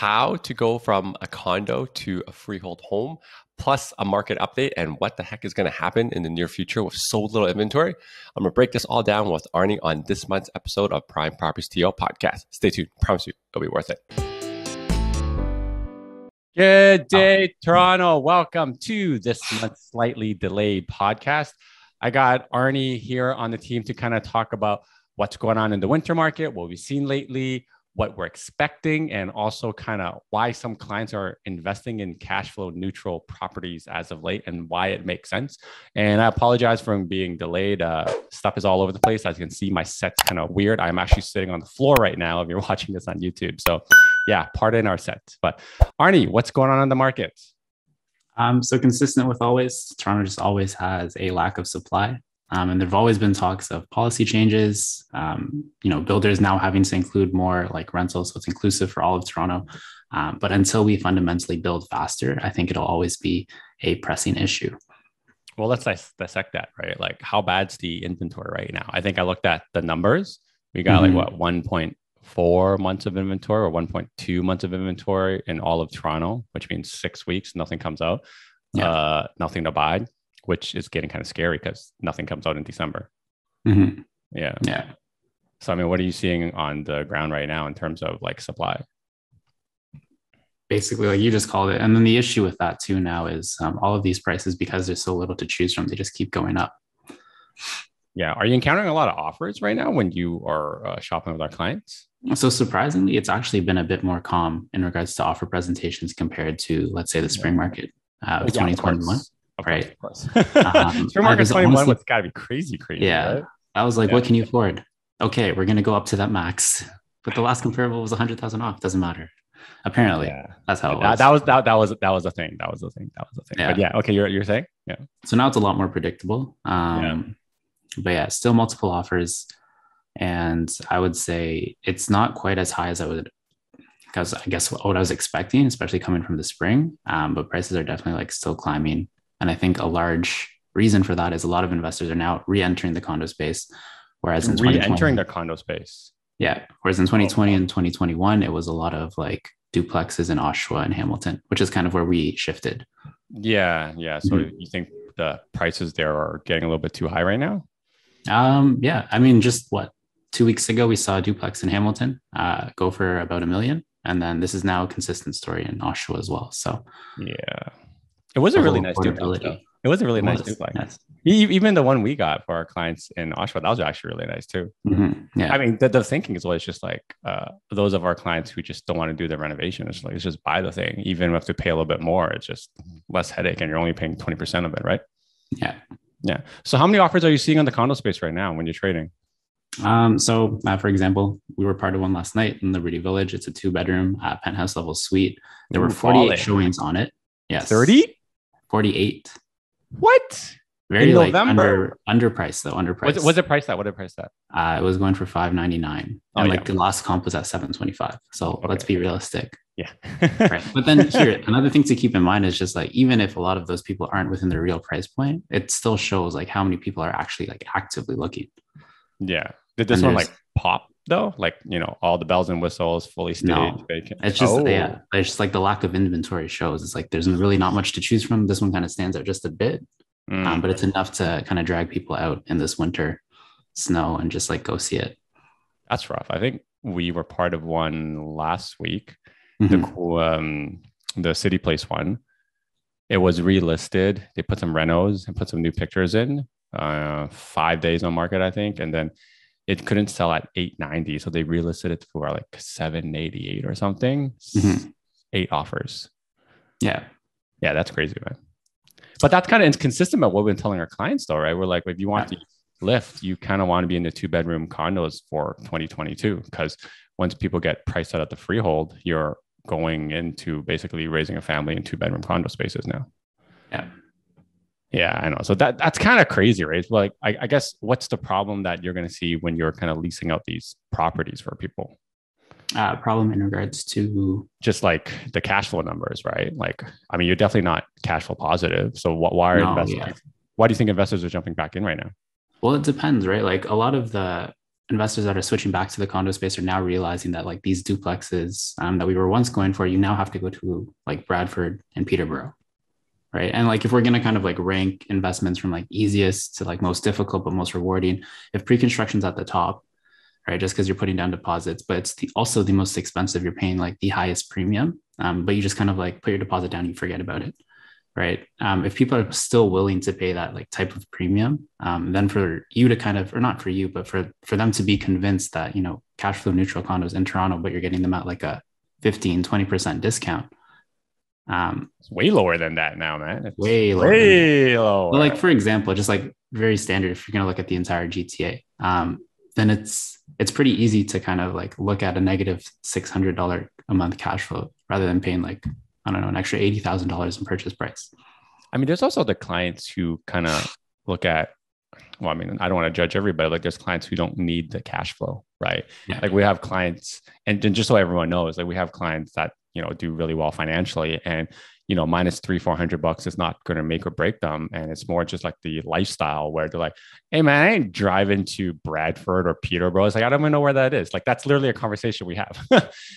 how to go from a condo to a freehold home, plus a market update and what the heck is going to happen in the near future with so little inventory. I'm going to break this all down with Arnie on this month's episode of Prime Properties TL podcast. Stay tuned. Promise you it'll be worth it. Good day, Toronto. Welcome to this month's slightly delayed podcast. I got Arnie here on the team to kind of talk about what's going on in the winter market, what we've seen lately, what we're expecting, and also kind of why some clients are investing in cash flow neutral properties as of late and why it makes sense. And I apologize for being delayed. Stuff is all over the place. As you can see, my set's kind of weird. I'm actually sitting on the floor right now if you're watching this on YouTube. So yeah, pardon our set. But Arnie, what's going on in the market? So consistent with always, Toronto just always has a lack of supply. And there've always been talks of policy changes, builders now having to include more like rentals, so it's inclusive for all of Toronto. But until we fundamentally build faster, I think it'll always be a pressing issue. Well, let's dissect that, right? Like how bad's the inventory right now? I think I looked at the numbers. We got 1.4 months of inventory or 1.2 months of inventory in all of Toronto, which means 6 weeks, nothing comes out, nothing to buy, which is getting kind of scary because nothing comes out in December. Mm-hmm. Yeah. So, I mean, what are you seeing on the ground right now in terms of like supply? Basically, like you just called it. And then the issue with that too now is all of these prices, because there's so little to choose from, they just keep going up. Yeah. Are you encountering a lot of offers right now when you are shopping with our clients? So surprisingly, it's actually been a bit more calm in regards to offer presentations compared to, let's say, the spring market of 2021. Right. Of course. Spring market 21 was got to be crazy. Yeah. Right? I was like, what can you afford? Okay, we're going to go up to that max. But the last comparable was 100,000 off. Doesn't matter. Apparently, that's how it was. That was a thing. That was the thing. Yeah. But yeah, okay, you're saying? Yeah. So now it's a lot more predictable. But yeah, still multiple offers. And I would say it's not quite as high as because I guess what I was expecting, especially coming from the spring. But prices are definitely like still climbing. And I think a large reason for that is a lot of investors are now re-entering the condo space, whereas in re-entering the condo space. Yeah. Whereas in 2020 and 2021, it was a lot of like duplexes in Oshawa and Hamilton, which is kind of where we shifted. Yeah. So you think the prices there are getting a little bit too high right now? Yeah. I mean, just 2 weeks ago, we saw a duplex in Hamilton go for about $1 million. And then this is now a consistent story in Oshawa as well. So yeah. It was a really nice duplex, though. It was a really nice duplex. Yes. Even the one we got for our clients in Oshawa, that was actually really nice too. Mm-hmm. Yeah. I mean, the thinking is always just like those of our clients who just don't want to do the renovation. It's like, it's just buy the thing. Even if you have to pay a little bit more, it's just less headache and you're only paying 20% of it, right? Yeah. So how many offers are you seeing on the condo space right now when you're trading? So for example, we were part of one last night in Liberty Village. It's a 2-bedroom penthouse level suite. There were 48 showings on it. Yes. 30? 48. What? Very in like underpriced though. Underpriced. Was it priced at? What did it price at? It was going for $599. And the last comp was at $725. So let's be realistic. Yeah. Right. But then here, another thing to keep in mind is just like, even if a lot of those people aren't within their real price point, it still shows like how many people are actually like actively looking. Yeah. Did this one like pop though? Like, all the bells and whistles, fully staged, vacant? It's just, it's just like the lack of inventory shows. It's like, there's really not much to choose from. This one kind of stands out just a bit, but it's enough to kind of drag people out in this winter snow and just like go see it. That's rough. I think we were part of one last week, the City Place one. It was relisted. They put some renos and put some new pictures in, 5 days on market, I think. And then it couldn't sell at $890, so they relisted it for like $788 or something. 8 offers. Yeah, that's crazy, man. But that's kind of inconsistent with what we've been telling our clients, though, right? We're like, if you want to lift, you kind of want to be in the 2-bedroom condos for 2022, because once people get priced out at the freehold, you're going into basically raising a family in 2-bedroom condo spaces now. Yeah, I know. So that's kind of crazy, right? Like, I guess what's the problem that you're going to see when you're kind of leasing out these properties for people? Problem in regards to just like the cash flow numbers, right? Like, I mean, you're definitely not cash flow positive. So why are investors? Why do you think investors are jumping back in right now? Well, it depends, right? Like a lot of the investors that are switching back to the condo space are now realizing that like these duplexes that we were once going for, you now have to go to like Bradford and Peterborough, right? And like if we're going to kind of like rank investments from like easiest to like most difficult but most rewarding, if pre-construction's at the top, right, just because you're putting down deposits, but it's also the most expensive, you're paying like the highest premium, but you just kind of like put your deposit down, you forget about it, right? If people are still willing to pay that like type of premium, then for you to kind of, or not for you, but for them to be convinced that, you know, cash flow neutral condos in Toronto, but you're getting them at like a 15-20% discount. It's way lower than that now, man. It's Way lower than that. way But lower. like, for example, just like very standard, if you're going to look at the entire GTA, then it's pretty easy to kind of like look at a negative $600 a month cash flow rather than paying like, I don't know, an extra $80,000 in purchase price. I mean, there's also the clients who kind of look at, well, I mean, I don't want to judge everybody. Like there's clients who don't need the cash flow, right? Yeah. Like we have clients, and just so everyone knows, like we have clients that, you know, do really well financially, and, you know, minus $300-400 is not going to make or break them. And it's more just like the lifestyle where they're like, hey man, I ain't driving to Bradford or Peterborough. It's like, I don't even know where that is. Like that's literally a conversation we have.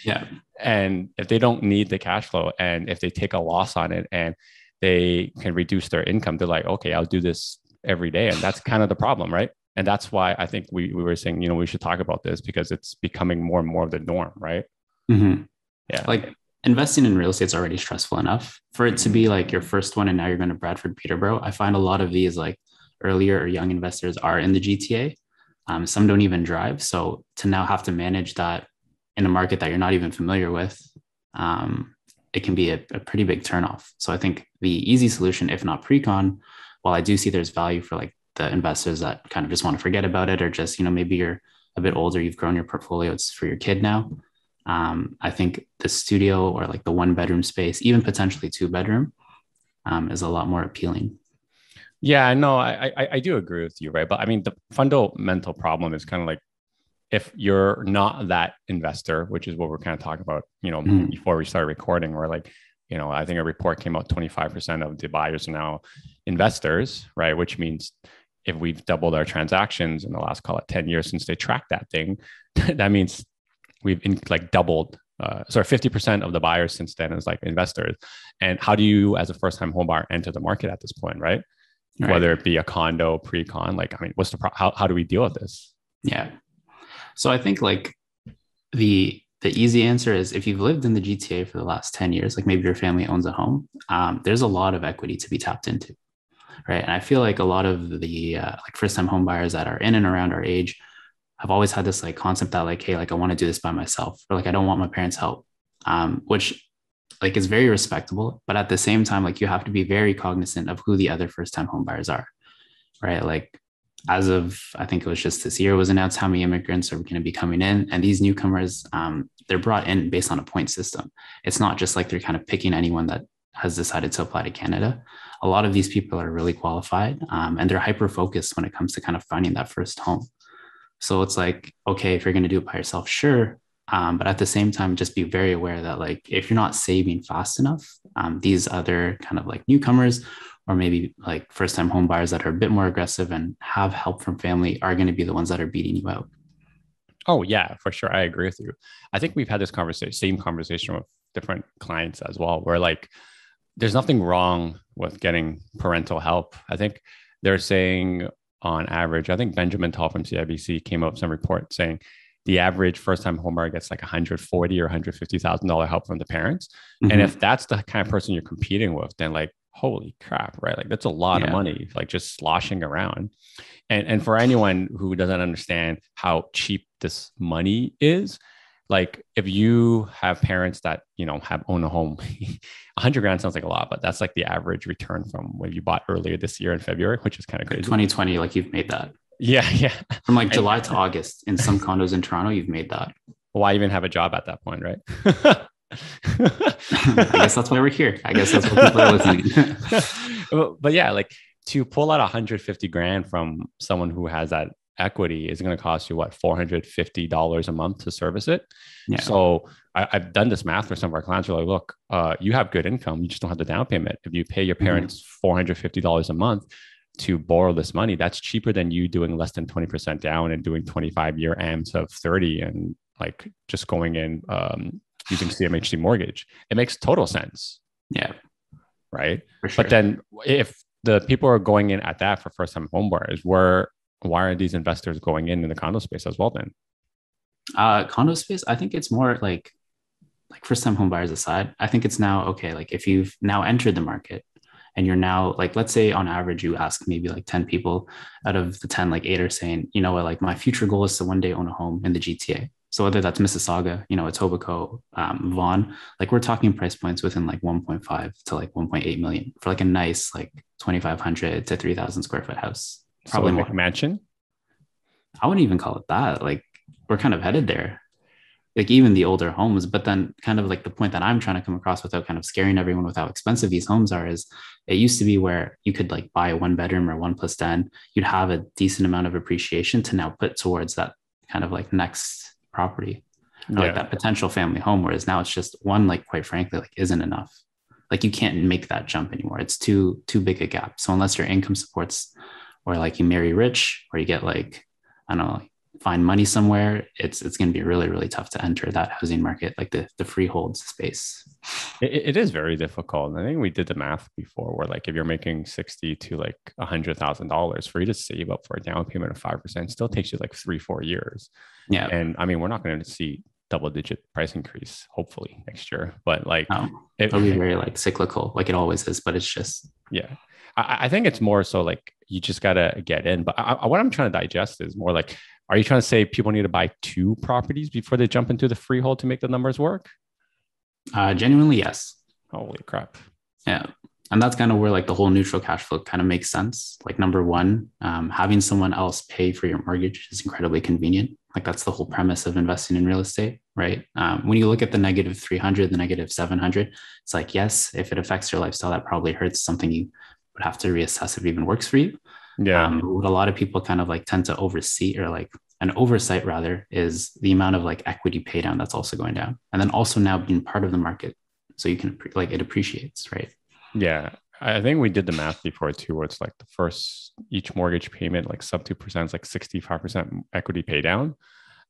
Yeah. And if they don't need the cash flow, and if they take a loss on it and they can reduce their income, they're like, okay, I'll do this every day. And that's kind of the problem, right? And that's why I think we were saying, you know, we should talk about this because it's becoming more and more of the norm, right? Mm-hmm. Yeah. Like investing in real estate is already stressful enough. For it to be like your first one and now you're going to Bradford, Peterborough, I find a lot of these like earlier or young investors are in the GTA. Some don't even drive. So to now have to manage that in a market that you're not even familiar with, it can be a pretty big turnoff. So I think the easy solution, if not pre-con, while I do see there's value for like the investors that kind of just want to forget about it, or just, you know, maybe you're a bit older, you've grown your portfolio, it's for your kid now. I think the studio or like the 1 bedroom space, even potentially 2 bedroom, is a lot more appealing. Yeah, no, I do agree with you, right? But I mean, the fundamental problem is kind of like if you're not that investor, which is what we're kind of talking about, you know, Mhm. before we started recording, where like, you know, I think a report came out 25% of the buyers are now investors, right? Which means if we've doubled our transactions in the last, call it 10 years since they tracked that thing, that means we've like doubled. 50% of the buyers since then is like investors. And how do you, as a first-time home buyer, enter the market at this point, right? Right. Whether it be a condo, pre-con, like, I mean, what's the how do we deal with this? Yeah. So I think like the easy answer is if you've lived in the GTA for the last 10 years, like maybe your family owns a home, there's a lot of equity to be tapped into, right? And I feel like a lot of the like first time home buyers that are in and around our age have always had this like concept that like, hey, like I want to do this by myself, or like I don't want my parents' help, which like is very respectable. But at the same time, like you have to be very cognizant of who the other first time home buyers are, right? Like as of I think it was just this year, it was announced how many immigrants are going to be coming in, and these newcomers, they're brought in based on a point system. It's not just like they're kind of picking anyone that has decided to apply to Canada. A lot of these people are really qualified, and they're hyper focused when it comes to kind of finding that first home. So it's like, okay, if you're going to do it by yourself, sure. But at the same time, just be very aware that like if you're not saving fast enough, these other kind of like newcomers or maybe like first time home buyers that are a bit more aggressive and have help from family are going to be the ones that are beating you out. Oh yeah, for sure. I agree with you. I think we've had this same conversation with different clients as well, where like there's nothing wrong with getting parental help. I think they're saying on average, I think Benjamin Tall from CIBC came up with some report saying the average first-time homebuyer gets like 140 or $150,000 help from the parents. Mm-hmm. And if that's the kind of person you're competing with, then like, holy crap, right? Like that's a lot of money, like just sloshing around. And for anyone who doesn't understand how cheap this money is, like if you have parents that, you know, have own a home, 100 grand sounds like a lot, but that's like the average return from what you bought earlier this year in February, which is kind of crazy. 2020, like you've made that. Yeah. Yeah. From like July to August in some condos in Toronto, you've made that. Why even have a job at that point, right? I guess that's why we're here. I guess that's what people are listening. But yeah, like to pull out 150 grand from someone who has that equity is going to cost you what, $450 a month to service it. Yeah. So I've done this math for some of our clients. We're like, look, you have good income, you just don't have the down payment. If you pay your parents $450 a month, to borrow this money, that's cheaper than you doing less than 20% down and doing 25-year AMs of 30 and like just going in using CMHC mortgage. It makes total sense. Yeah, right. for sure. But then if the people are going in at that for first time home buyers, why are these investors going in the condo space as well then? Condo space, I think it's more like first time home buyers aside, I think it's now okay. Like if you've now entered the market and you're now like, let's say on average, you ask maybe like 10 people out of the 10, like 8 are saying, you know what, like my future goal is to one day own a home in the GTA. So whether that's Mississauga, Etobicoke, Vaughan, like we're talking price points within like 1.5 to like 1.8 million for like a nice like 2,500 to 3,000 square foot house. Probably so more. McMansion? I wouldn't even call it that. Like we're kind of headed there. Like even the older homes, but then kind of like the point that I'm trying to come across without kind of scaring everyone with how expensive these homes are is it used to be where you could like buy a 1 bedroom or 1+10, you'd have a decent amount of appreciation to now put towards that kind of like next property or like that potential family home. Whereas now it's just one, like quite frankly, like isn't enough. Like you can't make that jump anymore. It's too big a gap. So unless your income supports or like you marry rich or you get like, I don't know, like find money somewhere, it's going to be really, really tough to enter that housing market, like the freehold space. It is very difficult. I think we did the math before where like if you're making 60 to like $100,000 for you to save up for a down payment of 5% still takes you like 3-4 years. Yeah. And I mean, we're not going to see double-digit price increase, hopefully next year, but like it'll be very like cyclical, like it always is, but it's just, yeah. I think it's more so like you just got to get in. But what I'm trying to digest is more like, are you trying to say people need to buy 2 properties before they jump into the freehold to make the numbers work? Genuinely, yes. Holy crap. Yeah. And that's kind of where like the whole neutral cash flow kind of makes sense. Like number one, having someone else pay for your mortgage is incredibly convenient. Like that's the whole premise of investing in real estate, right? When you look at the negative 300, the negative 700, it's like, yes, if it affects your lifestyle, that probably hurts, something you would have to reassess if it even works for you. Yeah. What a lot of people kind of like tend to oversee, or like an oversight rather, is the amount of like equity pay down that's also going down. And then also now being part of the market. So you can like it appreciates, right? Yeah. I think we did the math before too, where it's like the first, each mortgage payment, like sub 2% is like 65% equity pay down.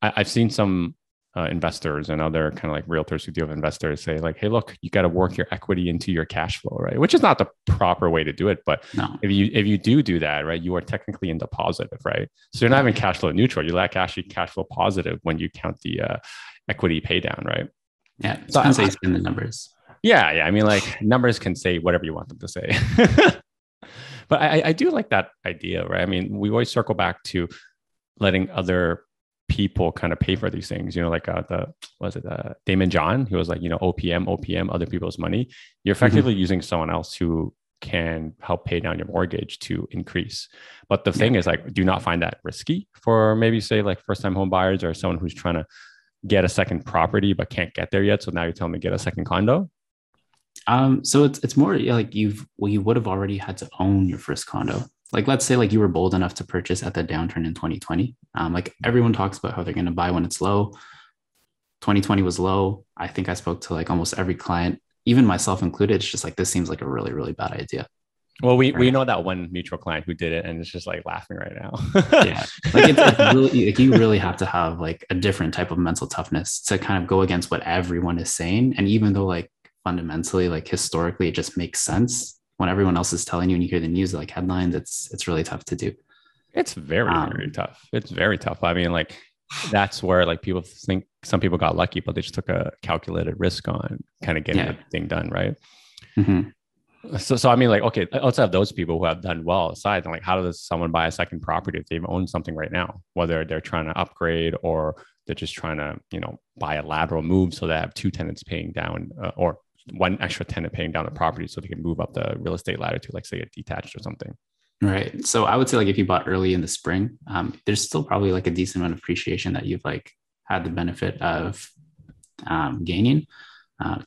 I've seen some investors and other kind of like realtors who deal with investors say like, hey, look, you got to work your equity into your cash flow, right? Which is not the proper way to do it. But No. if you do that, right, you are technically in the positive, right? So you're not even cash flow neutral. You're like actually cash flow positive when you count the equity pay down, right? Yeah. It depends how you spin the numbers. Yeah. I mean, like numbers can say whatever you want them to say. But I do like that idea, right? I mean, we always circle back to letting other people kind of pay for these things, like Damon John, who was like, OPM, other people's money. You're effectively using someone else who can help pay down your mortgage to increase. But the thing is, like, do not find that risky for maybe say like first time home buyers or someone who's trying to get a second property but can't get there yet. So now you're telling me get a second condo. So it's more like you would have already had to own your first condo. Like, let's say like you were bold enough to purchase at the downturn in 2020. Like everyone talks about how they're going to buy when it's low. 2020 was low. I think I spoke to like almost every client, even myself included. It's just like, this seems like a really, really bad idea. Well, we know that one mutual client who did it, and it's just like laughing right now. Yeah, like it's really, like you really have to have like a different type of mental toughness to kind of go against what everyone is saying. And even though like fundamentally, like historically, it just makes sense when everyone else is telling you and you hear the news, like headlines, it's really tough to do. It's very, very tough. It's very tough. I mean, like that's where like people think some people got lucky, but they just took a calculated risk on kind of getting the thing done, right? Mm-hmm. So I mean, like, okay, let's have those people who have done well aside. And like, how does someone buy a second property if they've owned something right now, whether they're trying to upgrade or they're just trying to, buy a lateral move so they have 2 tenants paying down or one extra tenant paying down the property so they can move up the real estate ladder to like say a detached or something. Right. So I would say like if you bought early in the spring, there's still probably like a decent amount of appreciation that you've like had the benefit of gaining.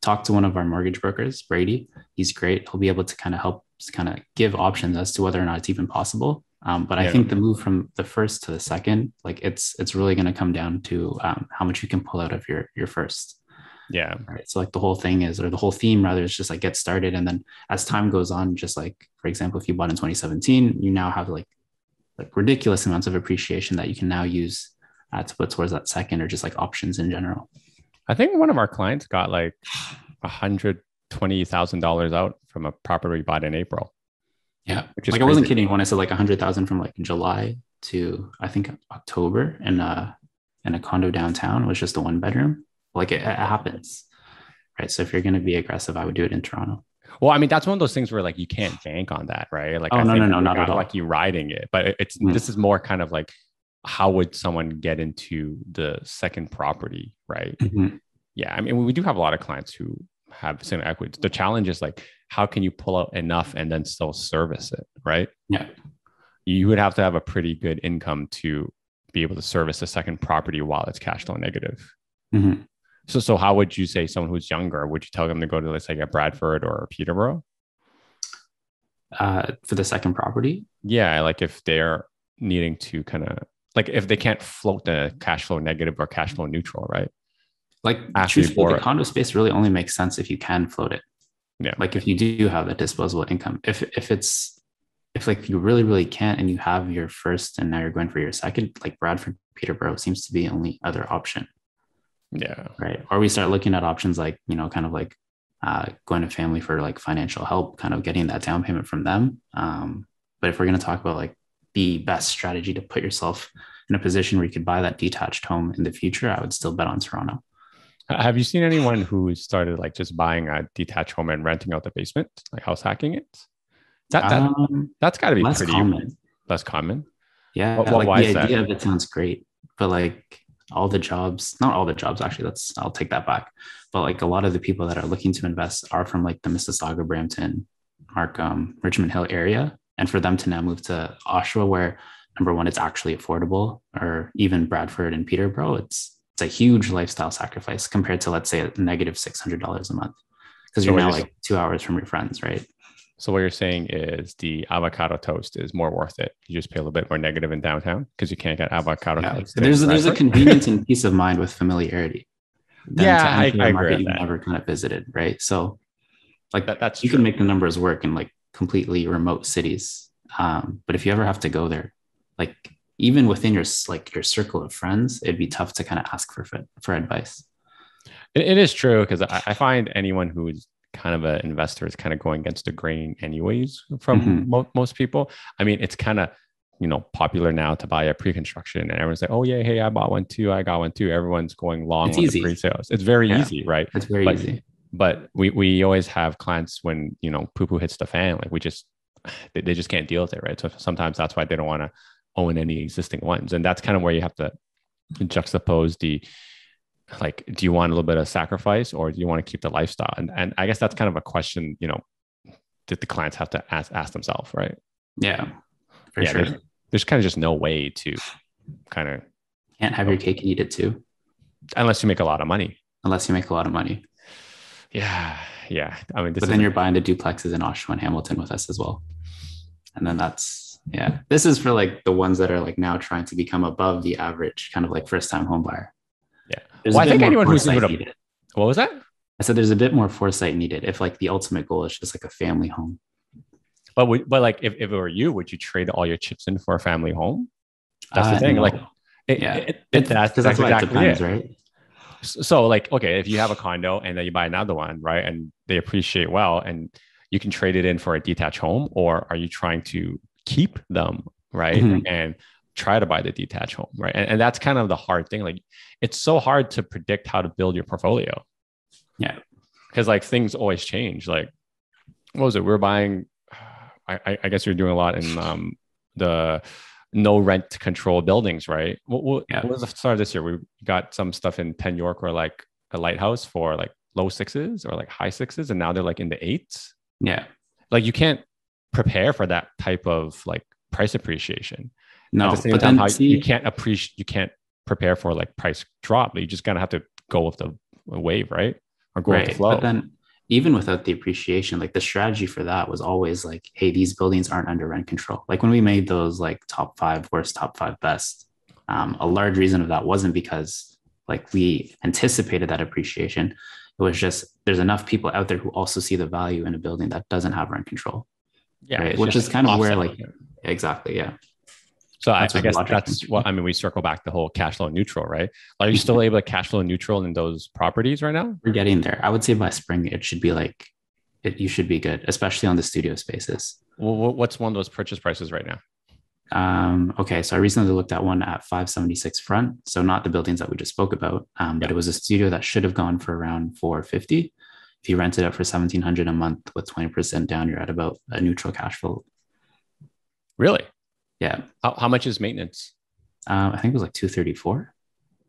Talk to one of our mortgage brokers, Brady. He's great. He'll be able to kind of help kind of give options as to whether or not it's even possible. But I think the move from the first to the second, like it's really going to come down to how much you can pull out of your first. Yeah. Right. So like the whole thing is, or the whole theme rather, is just like get started. And then as time goes on, just like, for example, if you bought in 2017, you now have like ridiculous amounts of appreciation that you can now use to put towards that second, or just like options in general. I think one of our clients got like $120,000 out from a property we bought in April, Yeah. which is Like I wasn't crazy. kidding when I said like 100,000 from like July to I think October in a condo downtown. It was just a 1 bedroom. Like it happens. Right. So if you're going to be aggressive, I would do it in Toronto. Well, I mean, that's one of those things where like you can't bank on that, right? Like Oh, I no, think no, no, you not at got all. lucky riding it, but it's Mhm. this is more kind of like how would someone get into the second property, right? Mhm. Yeah, I mean, we do have a lot of clients who have single equity. The challenge is like, how can you pull out enough and then still service it, right? Yeah. You would have to have a pretty good income to be able to service a second property while it's cash flow negative. Mhm. So how would you say someone who's younger, would you tell them to go to, let's say, a Bradford or Peterborough? For the second property, Yeah, like if they're needing to kind of like if they can't float the cash flow negative or cash flow neutral, right? like After you truthfully, the borrow it. condo space really only makes sense if you can float it. Yeah. Like if you do have that disposable income. If like you really, really can't and you have your first and now you're going for your second, like Bradford, Peterborough seems to be the only other option. Yeah. Right. Or we start looking at options like, kind of like going to family for like financial help, kind of getting that down payment from them. But if we're going to talk about like the best strategy to put yourself in a position where you could buy that detached home in the future, I would still bet on Toronto. Have you seen anyone who started like just buying a detached home and renting out the basement, like house hacking it? That that's got to be Less pretty common. less common. Yeah, What like why the is that? idea of it sounds great, but like all the jobs, not all the jobs actually, I'll take that back. But like a lot of the people that are looking to invest are from like the Mississauga, Brampton, Markham, Richmond Hill area. And for them to now move to Oshawa, where number one, it's actually affordable, or even Bradford and Peterborough, it's a huge lifestyle sacrifice compared to let's say a negative $600 a month. Because So you're what now you're like 2 hours from your friends, right? so what you're saying is the avocado toast is more worth it. You just pay a little bit more negative in downtown because you can't get avocado Yeah. toast in There's a Bradford. convenience and peace of mind with familiarity than Yeah, to enter I a agree market with you've that. never kind of visited, right? So like That's you can true. make the numbers work in like completely remote cities. But if you ever have to go there, like even within your circle of friends, it'd be tough to kind of ask for advice. It is true because I find anyone who's kind of an investor is kind of going against the grain anyways from Mm-hmm. most people. I mean, it's kind of, popular now to buy a pre-construction and everyone's like, oh yeah, hey, I bought one too. I got one too. Everyone's going long It's on the easy. pre-sales. It's very Yeah, easy, right? it's very But easy. we always have clients when, poo-poo hits the fan, like we just they just can't deal with it, right? So sometimes that's why they don't want to own any existing ones. And that's kind of where you have to juxtapose the like, do you want a little bit of sacrifice or do you want to keep the lifestyle? And I guess that's kind of a question, that the clients have to ask themselves, right? Yeah, for Yeah, sure. there's kind of just no way to kind of, Can't have your cake and eat it too, unless you make a lot of money. unless you make a lot of money. Yeah, yeah. I mean, this But then isn't. you're buying the duplexes in Oshawa and Hamilton with us as well. And then yeah. This is for like the ones that are like now trying to become above the average, kind of like first time home buyer. Yeah. There's Well, a I bit think more anyone who's even foresight a. needed. What was that? I said there's a bit more foresight needed if like the ultimate goal is just like a family home. But like if it were you, would you trade all your chips in for a family home? That's the thing. Like No. Yeah. that's Because that's why it exactly depends, it. right? So like, okay, if you have a condo and then you buy another one, right, and they appreciate well, and you can trade it in for a detached home, or are you trying to keep them, right, Mhm. and try to buy the detached home, right? And that's kind of the hard thing. Like, it's so hard to predict how to build your portfolio Yeah. because like things always change. Like, what was it? We're buying. I guess you're doing a lot in the no rent control buildings, right? What Yeah. was the start of this year? We got some stuff in Penn York or like a lighthouse for like low sixes or like high sixes, and now they're like in the eights. Yeah. Like you can't prepare for that type of like price appreciation. At the No. same But time, then how you see, can't appreciate, you can't prepare for like price drop. You just gotta have to go with the wave, right? Or go with the right. But flow. then even without the appreciation, like the strategy for that was always like, hey, these buildings aren't under rent control. Like when we made those like top five worst, top five best, a large reason of that wasn't because like we anticipated that appreciation. It was just there's enough people out there who also see the value in a building that doesn't have rent control, Yeah, right? it's Which just is kind of where offset. like exactly, yeah. So That's I where the guess logic comes that's what from. I mean. We circle back the whole cash flow neutral, right? Are you still able to cash flow neutral in those properties right now? We're getting there. I would say by spring it should be like you should be good, especially on the studio spaces. Well, what's one of those purchase prices right now? Okay, so I recently looked at one at 576 front, so not the buildings that we just spoke about, but Yeah, it was a studio that should have gone for around 450. If you rent it out for 1700 a month with 20% down, you're at about a neutral cash flow. really? Yeah, How much is maintenance? I think it was like 234.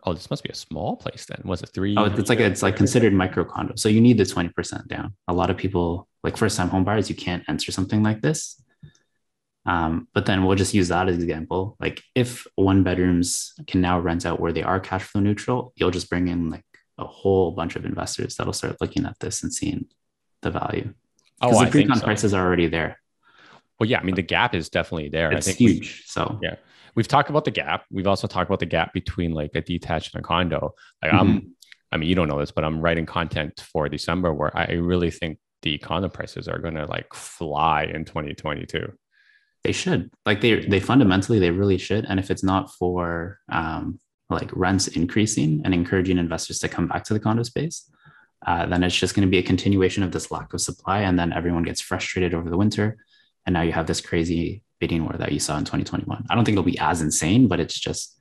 Oh, this must be a small place then. Was it Oh, 300? it's like considered micro condo, so you need the 20% down. A lot of people, like first time home buyers, you can't enter something like this. But then we'll just use that as an example. Like if one bedrooms can now rent out where they are cash flow neutral, you'll just bring in like a whole bunch of investors that'll start looking at this and seeing the value Oh, because the I think pre-con so. prices are already there. Well, yeah, I mean the gap is definitely there. I It's think we huge. So yeah. We've talked about the gap. We've also talked about the gap between like a detached and a condo. Like mhm. I mean, you don't know this, but I'm writing content for December where I really think the condo prices are going to like fly in 2022. They should like they fundamentally they really should. And if it's not for like rents increasing and encouraging investors to come back to the condo space, then it's just going to be a continuation of this lack of supply, and then everyone gets frustrated over the winter, and now you have this crazy bidding war that you saw in 2021. I don't think it'll be as insane, but it's just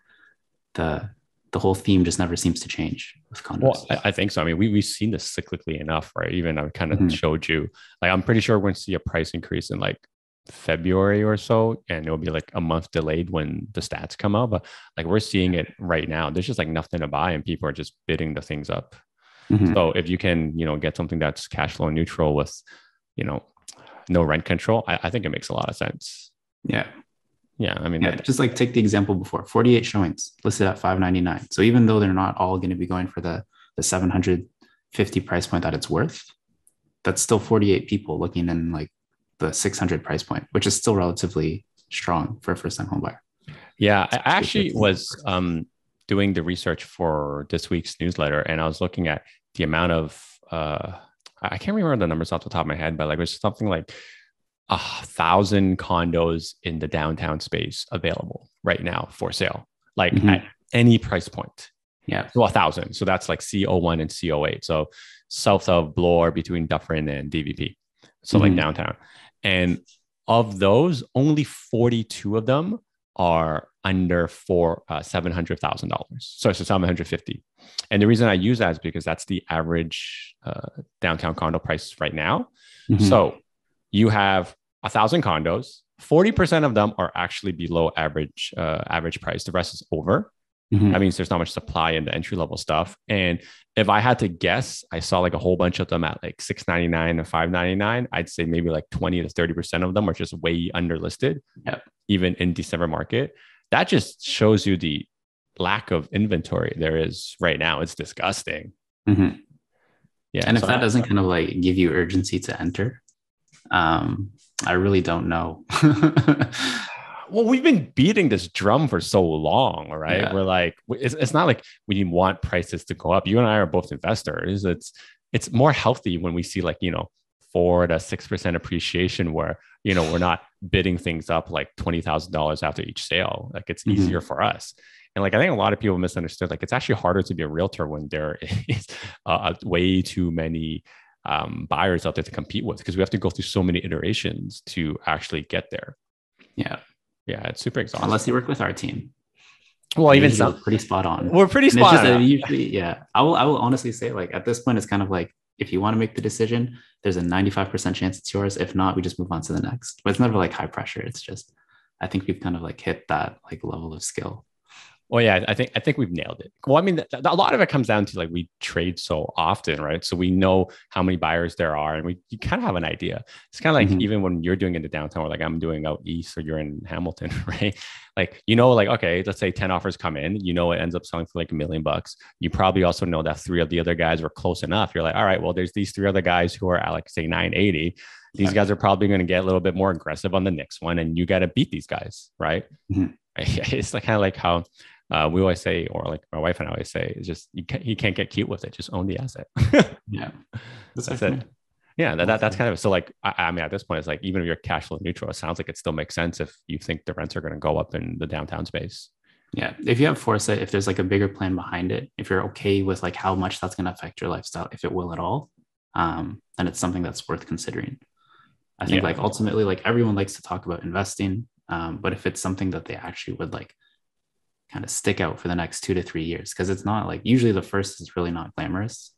the the whole theme just never seems to change with condos. Well, I think so. I mean, we've seen this cyclically enough, right? Even I kind of Mhm. showed you, like, I'm pretty sure we're going to see a price increase in like February or so, and it'll be like a month delayed when the stats come out. But like we're seeing it right now. There's just like nothing to buy, and people are just bidding the things up. Mhm. So if you can, get something that's cash flow neutral with, you know, no rent control, I think it makes a lot of sense. Yeah. Yeah, I mean Yeah, that. just like take the example before 48 showings listed at 599. So even though they're not all going to be going for the 750 price point that it's worth, that's still 48 people looking in like the 600 price point, which is still relatively strong for a first time home buyer. Yeah, I actually was doing the research for this week's newsletter, and I was looking at the amount of I can't remember the numbers off the top of my head, but like it was something like 1,000 condos in the downtown space available right now for sale, like at Mhm. any price point. Yeah. So 1,000. So that's like CO1 and CO8. So south of Bloor between Dufferin and DVP. So like Mhm. downtown. And of those, only 42 of them are under for $700,000. So 750. And the reason I use that is because that's the average downtown condo price right now. Mhm. So you have 1,000 condos. 40% of them are actually below average price. The rest is over. That Mhm. means there's not much supply in the entry level stuff. And if I had to guess, I saw like a whole bunch of them at like 699 and 599. I'd say maybe like 20 to 30% of them are just way underlisted, Yeah. even in December market. That just shows you the lack of inventory there is right now. It's disgusting. Mhm. Yeah. And if So that doesn't kind of like give you urgency to enter, um, I really don't know. well, we've been beating this drum for so long, right? Yeah. We're like, it's not like we want prices to go up. You and I are both investors. It's more healthy when we see like 4 to 6% appreciation, where we're not bidding things up like $20,000 after each sale. Like it's easier Mhm. for us. And like I think a lot of people misunderstood. Like it's actually harder to be a realtor when there is way too many buyers out there to compete with, because we have to go through so many iterations to actually get there. Yeah. Yeah, it's super Unless you exhausting. work with our team. Well, And even usually some, we're pretty spot on. we're pretty And it's spot just on. usually, yeah. I will honestly say, like at this point, it's kind of like if you want to make the decision, there's a 95% chance it's yours. If not, we just move on to the next. But it's never like high pressure. It's just I think we've kind of like hit that like level of skill. Well, yeah, I think we've nailed it. Well, I mean, a lot of it comes down to like we trade so often, right? So we know how many buyers there are, and you kind of have an idea. It's kind of like Mhm. even when you're doing in the downtown, or like I'm doing out east, or you're in Hamilton, right? Like like okay, let's say 10 offers come in, it ends up selling for like $1 million. You probably also know that three of the other guys were close enough. You're like, all right, well, there's these three other guys who are at like say 980. These Yeah. guys are probably going to get a little bit more aggressive on the next one, and you got to beat these guys, right? Mhm. It's like kind of like how We always say, or like my wife and I always say, it's just you can't get cute with it. Just own the asset. Yeah, that's That's fair for it. me. Yeah, That's that's fair. kind of so like I mean at this point it's like even if you're cash flow neutral, it sounds like it still makes sense if you think the rents are going to go up in the downtown space. Yeah, if you have foresight, if there's like a bigger plan behind it, if you're okay with like how much that's going to affect your lifestyle, if it will at all, then it's something that's worth considering. I think Yeah, like ultimately, like everyone likes to talk about investing, but if it's something that they actually would like kind of stick out for the next 2 to 3 years, because it's not like usually the first is really not glamorous.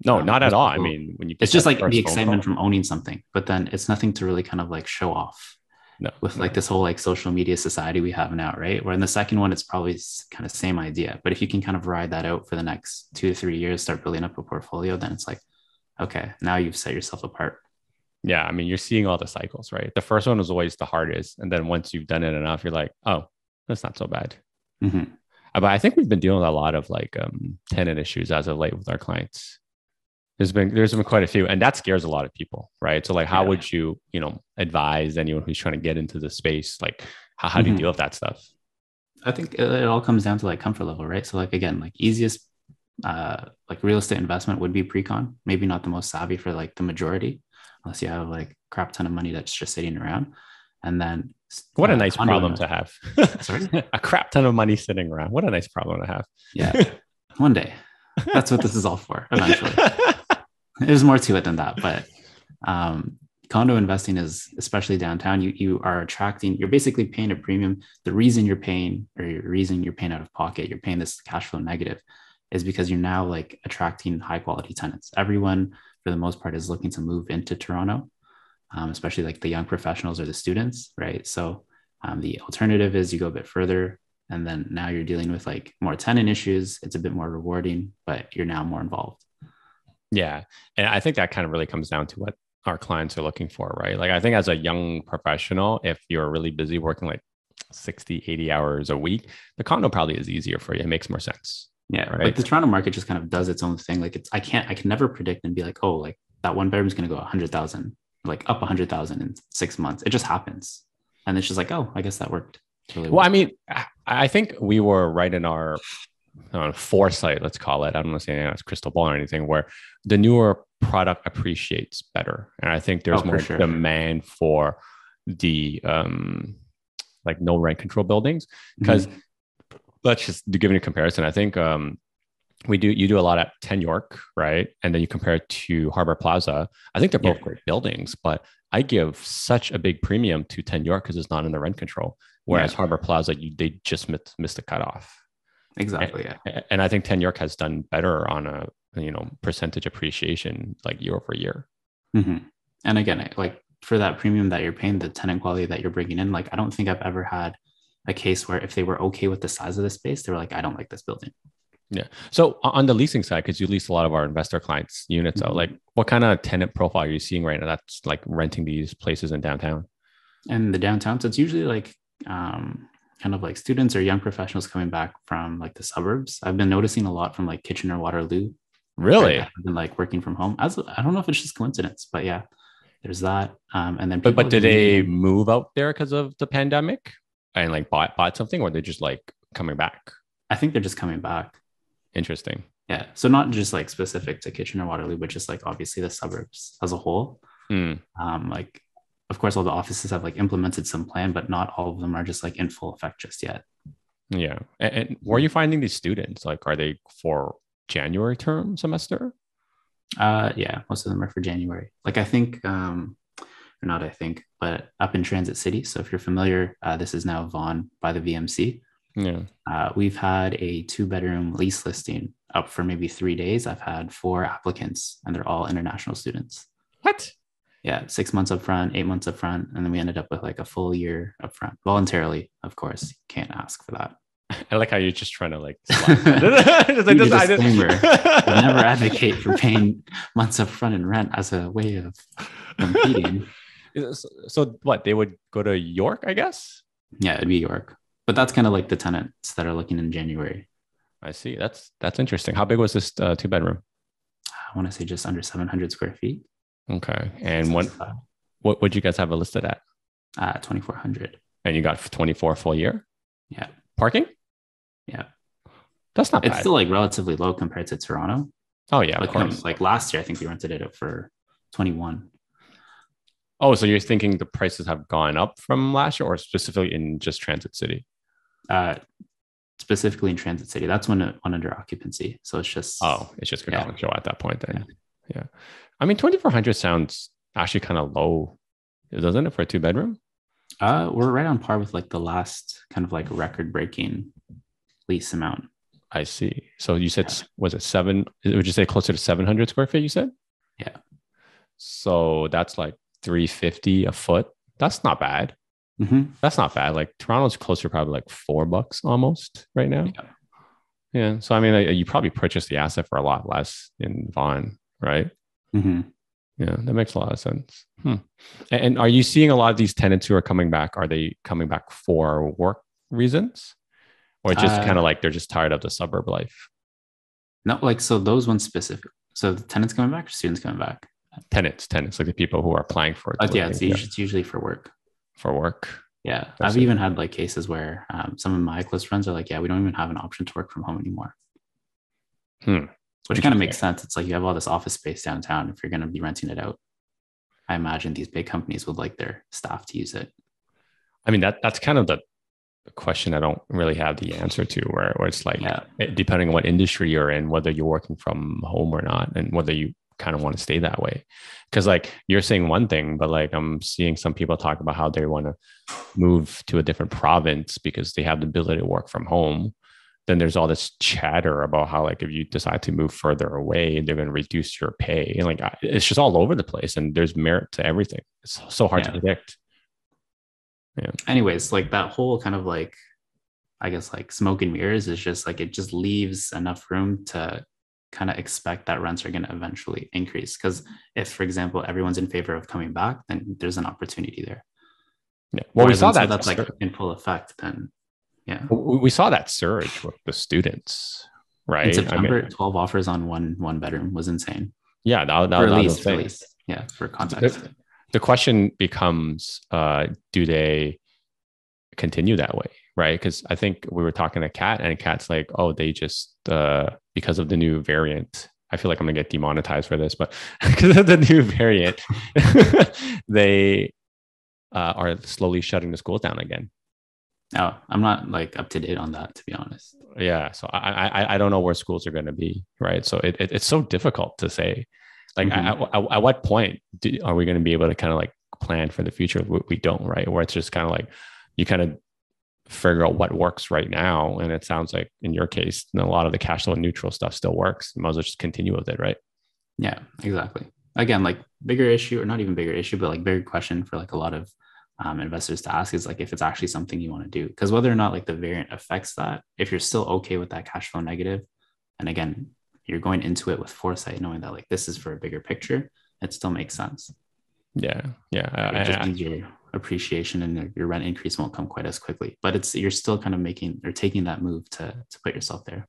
no, not at Most all. I people, mean, when you it's get just that like the first phone excitement call, from owning something, but then it's nothing to really kind of like show off no, with like no, this whole like social media society we have now, right? Where in the second one, it's probably kind of same idea. But if you can kind of ride that out for the next 2 to 3 years, start building up a portfolio, then it's like, okay, now you've set yourself apart. yeah. I mean, you're seeing all the cycles, right? The first one is always the hardest, and then once you've done it enough, you're like, oh, that's not so bad. Mm-hmm. But I think we've been dealing with a lot of like tenant issues as of late with our clients. There's been quite a few, and that scares a lot of people, right? So like, how Yeah. would you advise anyone who's trying to get into the space, like how do you deal Mm-hmm. with that stuff? I think it all comes down to like comfort level, right? So like again, like easiest like real estate investment would be pre-con, maybe not the most savvy for like the majority, unless you have like crap ton of money that's just sitting around. And then What a nice condo problem to investment. have. Sorry. A crap ton of money sitting around. What a nice problem to Yeah. have. One day. That's what this is all for eventually. There's more to it than that, but um, condo investing is especially downtown. You are attracting. You're basically paying a premium. The reason you're paying, or your reason you're paying out of pocket, you're paying this cash flow negative, is because you're now like attracting high quality tenants. Everyone, for the most part, is looking to move into Toronto, especially like the young professionals or the students, right? So the alternative is you go a bit further, and then now you're dealing with like more tenant issues. It's a bit more rewarding, but you're now more involved. Yeah. And I think that kind of really comes down to what our clients are looking for, right? Like I think as a young professional, if you're really busy working like 60, 80 hours a week, the condo probably is easier for you. It makes more sense. Yeah, like Right. the Toronto market just kind of does its own thing. Like I can never predict and be like, oh, like that one bedroom is going to go 100,000, like up 100,000 in 6 months. It just happens, and it's just like, oh, I guess that worked really Well, I well. mean, I think we were right in our foresight, let's call it. I don't want to say it's crystal ball or anything, where the newer product appreciates better. And I think there's Oh, for more sure. demand for the like no rent control buildings. Because Mm-hmm. let's just give you a comparison. I think you do a lot at 10 York, right? And then you compare it to Harbor Plaza. I think they're Yeah, both great buildings, but I give such a big premium to 10 York because it's not in the rent control. Whereas yeah, Harbor Plaza, they just missed the cutoff. And, exactly. Yeah. and I think 10 York has done better on a percentage appreciation like year over year. Mm-hmm. And again, like for that premium that you're paying, the tenant quality that you're bringing in, like I don't think I've ever had a case where if they were okay with the size of the space, they were like, I don't like this building. Yeah. So on the leasing side, because you lease a lot of our investor clients' units out, like Mm-hmm. what kind of tenant profile are you seeing right now that's like renting these places in downtown? And the downtown, so it's usually like kind of like students or young professionals coming back from like the suburbs. I've been noticing a lot from like Kitchener, Waterloo, right? That Really? have been like working from home. As I don't know if it's just coincidence, but yeah, there's that. And then But people but have did been moving they in. move out there because of the pandemic and like bought something, or they just like coming back? I think they're just coming back. Interesting. Yeah. So not just like specific to Kitchener, Waterloo, but just like obviously the suburbs as a whole. Hmm. Like, of course, all the offices have like implemented some plan, but not all of them are just like in full effect just yet. Yeah. And where are you finding these students? Like, are they for January term semester? Yeah, most of them are for January. Like I think, or not I think, but up in Transit City. So if you're familiar, this is now Vaughan by the VMC. Yeah. We've had a 2 bedroom lease listing up for maybe 3 days. I've had 4 applicants, and they're all international students. What? Yeah, 6 months up front, 8 months up front, and then we ended up with like a full year up front, voluntarily, of course. Can't ask for that. I like how you're just trying to like slide that. Just like Need a this, I disclaimer. I never advocate for did. paying months up front in rent as a way of competing. So what? They would go to York, I guess. Yeah, it'd be York. But that's kind of like the tenants that are looking in January. I see. That's interesting. How big was this 2 bedroom? I want to say just under 700 square feet. Okay. And Six what would you guys have it listed at? 2,400. And you got 24 full year Yeah. parking? Yeah. That's not It's bad. still like relatively low compared to Toronto. Oh yeah, of course. Like last year, I think we rented it up for 21. Oh, so you're thinking the prices have gone up from last year, or specifically in just Transit City? Uh, Specifically in Transit City. That's when under occupancy. So it's Oh, just, it's just yeah, gonna show at that point yeah. then. Yeah. I mean, 2,400 sounds actually kind of low, doesn't it, for a two bedroom? We're right on par with like the last kind of like record breaking lease amount. I see. So you said, Yeah. was it seven? Would you say closer to 700 square feet? You said? Yeah. So that's like 350 a foot. That's not bad. Mm-hmm. That's not bad. Like Toronto's closer, probably like $4 almost right now. Yeah. Yeah. So I mean, you probably purchased the asset for a lot less in Vaughan, right? Mm-hmm. Yeah, that makes a lot of sense. And are you seeing a lot of these tenants who are coming back? Are they coming back for work reasons, or just kind Uh, of like they're just tired of the suburb life? Not like, so those ones specific. So the tenants coming back or students coming back? Tenants, like the people who are applying for it to But live yeah, in here it's usually for work. for work. Yeah. I I've see. even had like cases where some of my close friends are like, yeah, we don't even have an option to work from home anymore, Hmm. which kind of makes Interesting. sense. It's like you have all this office space downtown. If you're going to be renting it out, I imagine these big companies would like their staff to use it. I mean, that's kind of the question I don't really have the answer to, where it's like, Yeah. depending on what industry you're in, whether you're working from home or not, and whether you kind of want to stay that way. Because like you're saying one thing, but like I'm seeing some people talk about how they want to move to a different province because they have the ability to work from home. Then there's all this chatter about how like if you decide to move further away, they're going to reduce your pay, and like it's just all over the place. And there's merit to everything. It's so hard to Yeah. predict. Yeah. Anyways, like that whole kind of like, I guess like smoke and mirrors is just like it just leaves enough room to kind of expect that rents are going to eventually increase. Because if, for example, everyone's in favor of coming back, then there's an opportunity there. Yeah. Well, we Whereas saw until that. that's like in full effect, then yeah. We saw that surge with the students, In right? I mean, September, 12 offers on one bedroom was insane. yeah, For that was lease, for insane. lease. Yeah, for context. The, the question becomes, do they continue that way, right? Because I think we were talking to Kat, and Kat's like, oh, they just because of the new variant. I feel like I'm gonna get demonetized for this, but because of the new variant, they are slowly shutting the schools down again. No, I'm not like up to date on that, to be honest. Yeah, so I don't know where schools are going to be, right? So it's so difficult to say. Like, Mm-hmm. at what point are we going to be able to kind of like plan for the future? We don't, right? Where it's just kind of like you kind of figure out what works right now, and it sounds like in your case, a lot of the cash flow neutral stuff still works. You might as well just continue with it, right? Yeah, exactly. Again, like bigger issue, or not even bigger issue, but like bigger question for like a lot of investors to ask is like if it's actually something you want to do. Because whether or not like the variant affects that, if you're still okay with that cash flow negative, and again, you're going into it with foresight, knowing that like this is for a bigger picture, it still makes sense. Yeah, It just yeah. means your appreciation and your rent increase won't come quite as quickly. But it's you're still kind of making or taking that move to put yourself there.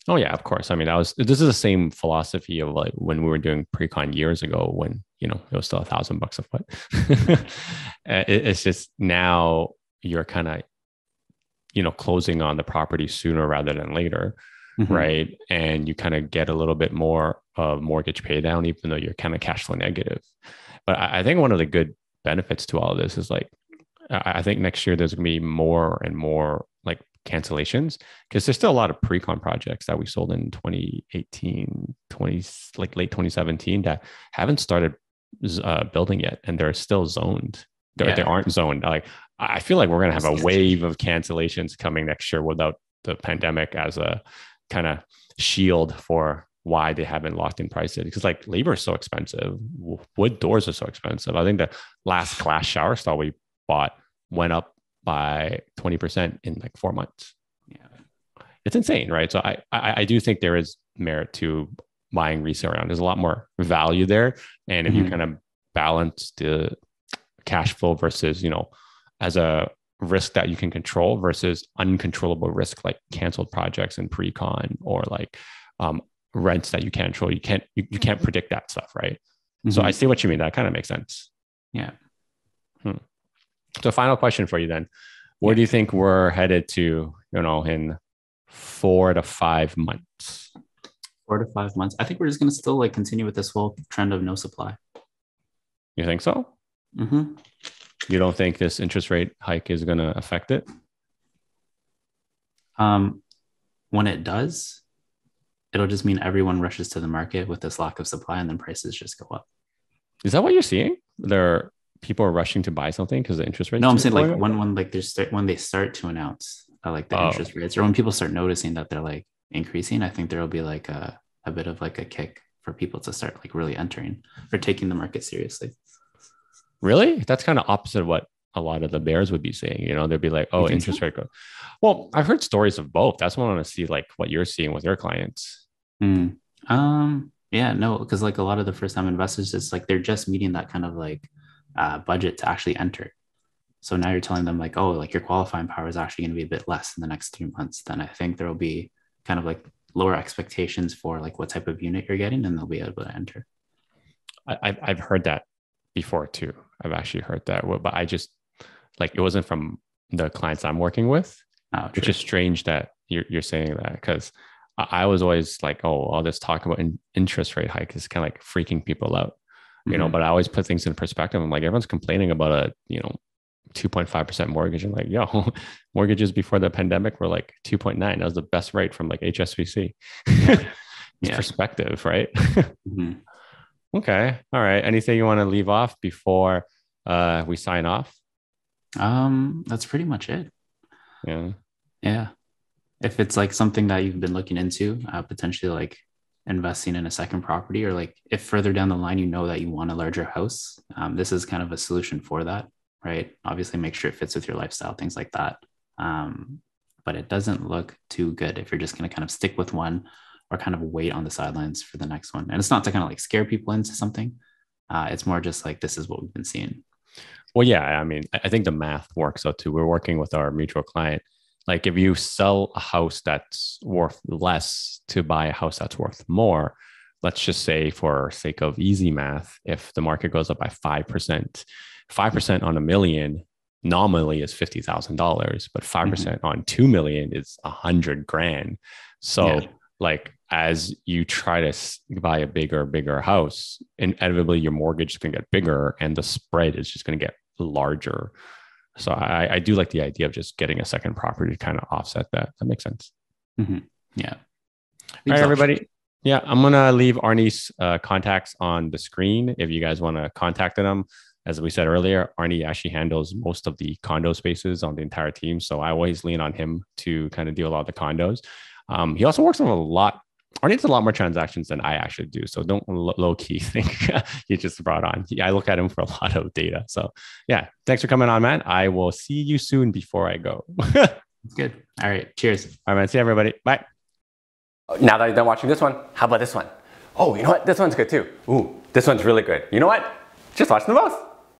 Oh yeah, of course. I mean, this is the same philosophy of like when we were doing pre-con years ago when, it was still $1,000 a foot. It's just now you're kind of, closing on the property sooner rather than later, Mm-hmm. right? And you kind of get a little bit more of mortgage pay down, even though you're kind of cash flow negative. But I think one of the good benefits to all of this is like I think next year there's going to be more and more like cancellations because there's still a lot of pre-con projects that we sold in 2018, 20 like late 2017 that haven't started building yet, and they're still zoned. They Yeah. aren't zoned. Like I feel like we're going to have Yes. a wave of cancellations coming next year without the pandemic as a kind of shield for why they haven't locked in prices, because like labor is so expensive, wood doors are so expensive. I think the last glass shower stall we bought went up by 20% in like 4 months. Yeah. It's insane, right? So I do think there is merit to buying resale around. There's a lot more value there. And if you Mm-hmm. kind of balance the cash flow versus, as a risk that you can control versus uncontrollable risk like canceled projects and pre-con or like rents that you can't control. You can't predict that stuff, right? So I Mm-hmm. see what you mean. That kind of makes sense. Yeah. Hmm. So final question for you then. Where Yeah. do you think we're headed to, in 4 to 5 months. 4 to 5 months. I think we're just going to still like continue with this whole trend of no supply. You think so? Mm-hmm. You don't think this interest rate hike is going to affect it? When it does, it'll just mean everyone rushes to the market with this lack of supply, and then prices just go up. Is that what you're seeing? People are rushing to buy something because the interest rates. No, I'm saying like when they start to announce like the interest rates, or when people start noticing that they're like increasing, I think there will be like a bit of like a kick for people to start like really entering or taking the market seriously. Really? That's kind of opposite of what a lot of the bears would be saying. You know, they'd be like, "Oh, interest rate growth." Well, I've heard stories of both. That's what I want to see, like what you're seeing with your clients. Yeah, no, because like a lot of the first time investors, it's like they're just meeting that kind of like budget to actually enter. So now you're telling them like, oh, like your qualifying power is actually going to be a bit less in the next 3 months. Then I think there will be kind of like lower expectations for like what type of unit you're getting, and they'll be able to enter. I've heard that before too. I've actually heard that, but I just like it wasn't from the clients I'm working with, which is strange that you're saying that, because I was always like, oh, all this talk about interest rate hike is kind of like freaking people out, you know. But I always put things in perspective. I'm like, everyone's complaining about a 2.5% mortgage, and like, yo, mortgages before the pandemic were like 2.9. That was the best rate from like HSBC. It's perspective, right? Okay. All right. Anything you want to leave off before we sign off? That's pretty much it. Yeah. If it's like something that you've been looking into, potentially like investing in a second property, or like if further down the line you know that you want a larger house, this is kind of a solution for that, right? Obviously make sure it fits with your lifestyle, things like that. But it doesn't look too good if you're just going to kind of stick with one or kind of wait on the sidelines for the next one. And it's not to kind of like scare people into something. It's more just like, this is what we've been seeing. Well, yeah, I mean, I think the math works out too. We're working with our mutual client. Like if you sell a house that's worth less to buy a house that's worth more, let's just say for sake of easy math, if the market goes up by 5%, 5% on $1 million nominally is $50,000, but 5% on 2 million is $100,000. So like as you try to buy a bigger house, inevitably your mortgage is going to get bigger and the spread is just going to get larger. So I do like the idea of just getting a second property to kind of offset that. That makes sense. Yeah. All right, everybody. Yeah, I'm going to leave Arnie's contacts on the screen if you guys want to contact him. As we said earlier, Arnie actually handles most of the condo spaces on the entire team. So I always lean on him to kind of deal a lot of the condos. He also works on a lot. Arnie does a lot more transactions than I actually do. So don't low key think he just brought on. I look at him for a lot of data. So yeah, thanks for coming on, man. I will see you soon before I go. That's good. All right. Cheers. All right, man. See everybody. Bye. Now that you're done watching this one, how about this one? Oh, you know what? This one's good too. Ooh, this one's really good. You know what? Just watch them both.